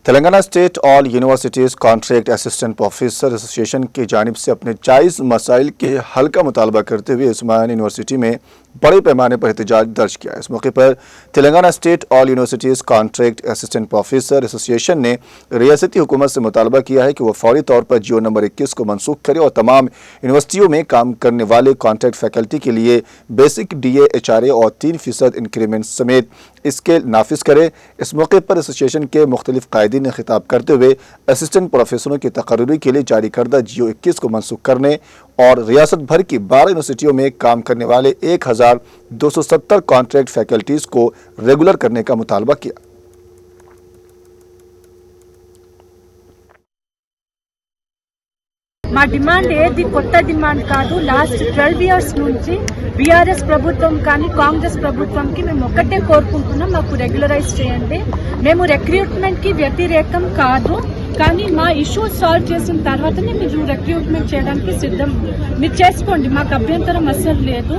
Telangana state all universities contract assistant professor association की जानिब से अपने जायज़ मसाइल के हल का मुतालबा करते हुए उस्मानिया यूनिवर्सिटी में बड़े पैमाने पर एहतजाज दर्ज किया। इस मौके पर Telangana state all universities contract assistant professor association ने रियासती हुकूमत से मुतालबा किया है कि वह फौरी तौर पर जियो नंबर 21 को मनसूख करे और तमाम यूनिवर्सिटियों में काम करने वाले कॉन्ट्रैक्ट फैकल्टी के लिए बेसिक DA HRA और 3% इंक्रीमेंट समेत स्केल नाफिज करे। इस मौके पर एसोसिएशन के मुख्तलिफ कायदीन ने खिताब करते हुए असिस्टेंट प्रोफेसरों की तकर्री के लिए जारी करदा जियो 21 को मनसूख करने और रियासत भर की 12 यूनिवर्सिटियों में काम करने वाले 1270 कॉन्ट्रैक्ट फैकल्टीज को रेगुलर करने का मुतालबा किया। మా డిమాండ్ ఏది కొత్త డిమాండ్ కాదు. లాస్ట్ 12 ఇయర్స్ నుంచి బీఆర్ఎస్ ప్రభుత్వం కానీ కాంగ్రెస్ ప్రభుత్వంకి మేము ఒక్కటే కోరుకుంటున్నాం, మాకు రెగ్యులరైజ్ చేయండి. మేము రిక్రూట్మెంట్ కి వ్యతిరేకం కాదు, కానీ మా ఇష్యూస్ సాల్వ్ చేసిన తర్వాతనే మీరు రిక్రూట్మెంట్ చేయడానికి సిద్ధం. మీరు చేసుకోండి, మాకు అభ్యంతరం అస్సలు లేదు.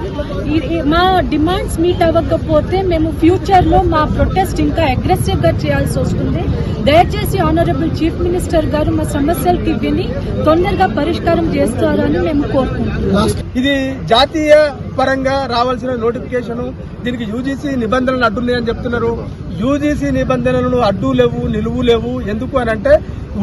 మా డిమాండ్స్ మీట్ అవ్వకపోతే మేము ఫ్యూచర్ లో మా ప్రొటెస్ట్ ఇంకా అగ్రెసివ్ గా చేయాల్సి వస్తుంది. దయచేసి ఆనరబుల్ చీఫ్ మినిస్టర్ గారు మా సమస్యలకి విని తొందరగా పరిష్కారం చేస్తారని మేము కోరుకుంటున్నాం. ఇది జాతీయ పరంగా రావాల్సిన నోటిఫికేషన్, దీనికి యూజీసీ నిబంధనలు అడ్డున్నాయని చెప్తున్నారు. యూజీసీ నిబంధనలను అడ్డు లేవు, నిలువు లేవు. ఎందుకు అని అంటే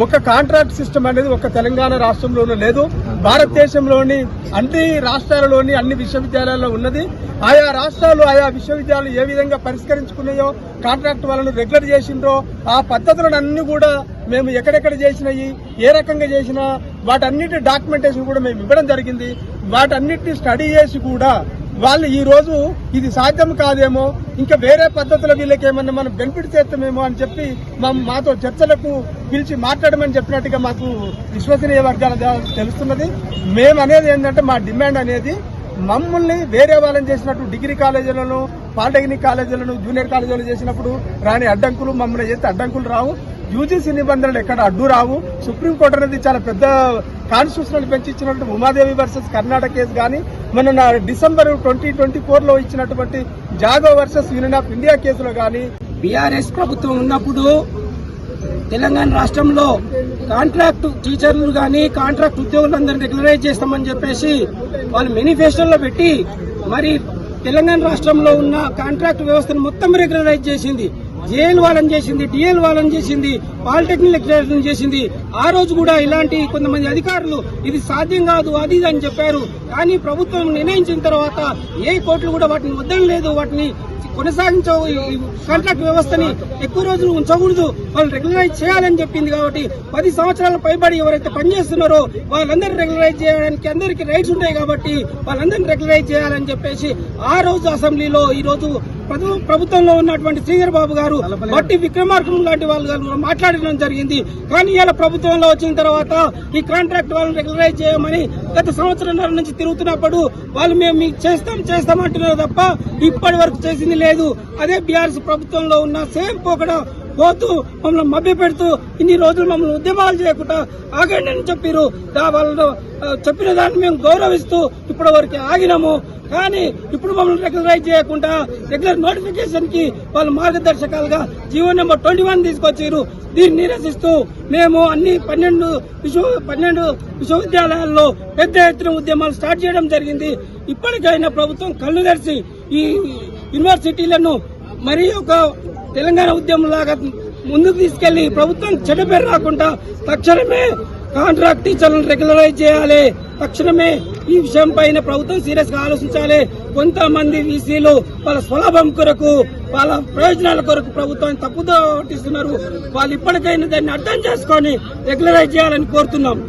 ఒక కాంట్రాక్ట్ సిస్టమ్ అనేది ఒక తెలంగాణ రాష్ట్రంలోనూ లేదు, భారతదేశంలోని అన్ని రాష్ట్రాలలోని అన్ని విశ్వవిద్యాలయాల్లో ఉన్నది. ఆయా రాష్ట్రాలు ఆయా విశ్వవిద్యాలయాలు ఏ విధంగా పరిష్కరించుకున్నాయో, కాంట్రాక్ట్ వాళ్ళను రెగ్యులర్ చేసిండ్రో ఆ పద్ధతులను అన్ని కూడా మేము ఎక్కడెక్కడ చేసినాయి, ఏ రకంగా చేసినా వాటన్నిటి డాక్యుమెంటేషన్ కూడా మేము ఇవ్వడం జరిగింది. వాటన్నిటిని స్టడీ చేసి కూడా వాళ్ళు ఈ రోజు ఇది సాధ్యం కాదేమో, ఇంకా వేరే పద్ధతుల వీళ్ళకి ఏమన్నా మనం బెనిఫిట్ చేస్తామేమో అని చెప్పి మాతో చర్చలకు పిలిచి మాట్లాడమని చెప్పినట్టుగా మాకు విశ్వసనీయ వర్గాల తెలుస్తున్నది. మేము అనేది ఏంటంటే మా డిమాండ్ అనేది మమ్మల్ని వేరే వాళ్ళని చేసినట్టు డిగ్రీ కాలేజీలను, పాలిటెక్నిక్ కాలేజీలను, జూనియర్ కాలేజీలు చేసినప్పుడు రాని అడ్డంకులు మమ్మల్ని చేస్తే అడ్డంకులు రావు. యూజీసీ నిబంధనలు ఎక్కడ అడ్డు రావు. సుప్రీంకోర్టు అనేది చాలా పెద్ద కాన్స్టిట్యూషనల్ బెంచ్ ఇచ్చినట్టు ఉమాదేవి వర్సెస్ కర్ణాటక కేసు కానీ, మొన్న డిసెంబర్ 2024లో ఇచ్చినటువంటి జాగో వర్సెస్ యూనియన్ ఆఫ్ ఇండియా కేసులో కానీ, బీఆర్ఎస్ ప్రభుత్వం ఉన్నప్పుడు తెలంగాణ రాష్ట్రంలో కాంట్రాక్ట్ టీచర్లు కానీ కాంట్రాక్ట్ ఉద్యోగులందరినీ రెగ్యులరైజ్ చేస్తామని చెప్పేసి వాళ్ళు మేనిఫెస్టోలో పెట్టి మరి తెలంగాణ రాష్ట్రంలో ఉన్న కాంట్రాక్ట్ వ్యవస్థను మొత్తం రెగ్యులరైజ్ చేసింది. జేఎల్ వాళ్ళని చేసింది, డిఎల్ వాళ్ళని చేసింది, పాలిటెక్నిక్ లెక్చరర్లను చేసింది. ఆ రోజు కూడా ఇలాంటి కొంతమంది అధికారులు ఇది సాధ్యం కాదు అది అని చెప్పారు. కానీ ప్రభుత్వం నిర్ణయించిన తర్వాత ఏ కోర్టులు కూడా వాటిని వద్దనలేదు. వాటిని కొనసాగించ కాంట్రాక్ట్ వ్యవస్థని ఎక్కువ రోజులు ఉంచకూడదు, వాళ్ళు రెగ్యులరైజ్ చేయాలని చెప్పింది. కాబట్టి 10 సంవత్సరాల పైబడి ఎవరైతే పనిచేస్తున్నారో వాళ్ళందరూ రెగ్యులరైజ్ చేయడానికి అందరికీ రైట్స్ ఉంటాయి కాబట్టి వాళ్ళందరినీ రెగ్యులరైజ్ చేయాలని చెప్పేసి ఆ రోజు అసెంబ్లీలో ఈ రోజు ప్రభుత్వంలో ఉన్నటువంటి శ్రీధర్ బాబు గారు, బట్టి విక్రమార్కులు లాంటి వాళ్ళు మాట్లాడడం జరిగింది. కానీ ఇలా ప్రభుత్వంలో వచ్చిన తర్వాత ఈ కాంట్రాక్ట్ వాళ్ళని రెగ్యులరైజ్ చేయమని గత సంవత్సరంన్నర నుంచి తిరుగుతున్నప్పుడు వాళ్ళు మేము మీకు చేస్తాం అంటున్నారు తప్ప ఇప్పటి వరకు చేసింది లేదు. అదే బీఆర్ఎస్ ప్రభుత్వంలో ఉన్న సేమ్ పోకడ పోతూ మమ్మల్ని మభ్య పెడుతూ ఇన్ని రోజులు మమ్మల్ని ఉద్యమాలు చేయకుండా ఆగండి అని చెప్పారు. వాళ్ళు చెప్పిన దాన్ని మేము గౌరవిస్తూ ఇప్పటి వరకు ఆగినాము. కానీ ఇప్పుడు మమ్మల్ని రెగ్యులరైజ్ చేయకుండా రెగ్యులర్ నోటిఫికేషన్ కి వాళ్ళు మార్గదర్శకాలుగా జీవో నెంబర్ 21 తీసుకొచ్చారు. దీన్ని నిరసిస్తూ మేము అన్ని 12 విశ్వవిద్యాలయాల్లో పెద్ద ఎత్తున ఉద్యమాలు స్టార్ట్ చేయడం జరిగింది. ఇప్పటికైనా ప్రభుత్వం కళ్ళు తెరిచి ఈ యూనివర్సిటీలను మరి ఒక తెలంగాణ ఉద్యమం లాగా ముందుకు తీసుకెళ్లి ప్రభుత్వం చెడ్డ పేరు రాకుండా తక్షణమే కాంట్రాక్ట్ టీచర్లను రెగ్యులరైజ్ చేయాలి. తక్షణమే ఈ విషయం పైన ప్రభుత్వం సీరియస్ గా ఆలోచించాలి. కొంతమంది వీసీలు వాళ్ళ స్వలాభం కొరకు, వాళ్ళ ప్రయోజనాల కొరకు ప్రభుత్వాన్ని తప్పుదో పట్టిస్తున్నారు. వాళ్ళు ఇప్పటికైనా దాన్ని అర్థం చేసుకొని రెగ్యులరైజ్ చేయాలని కోరుతున్నాం.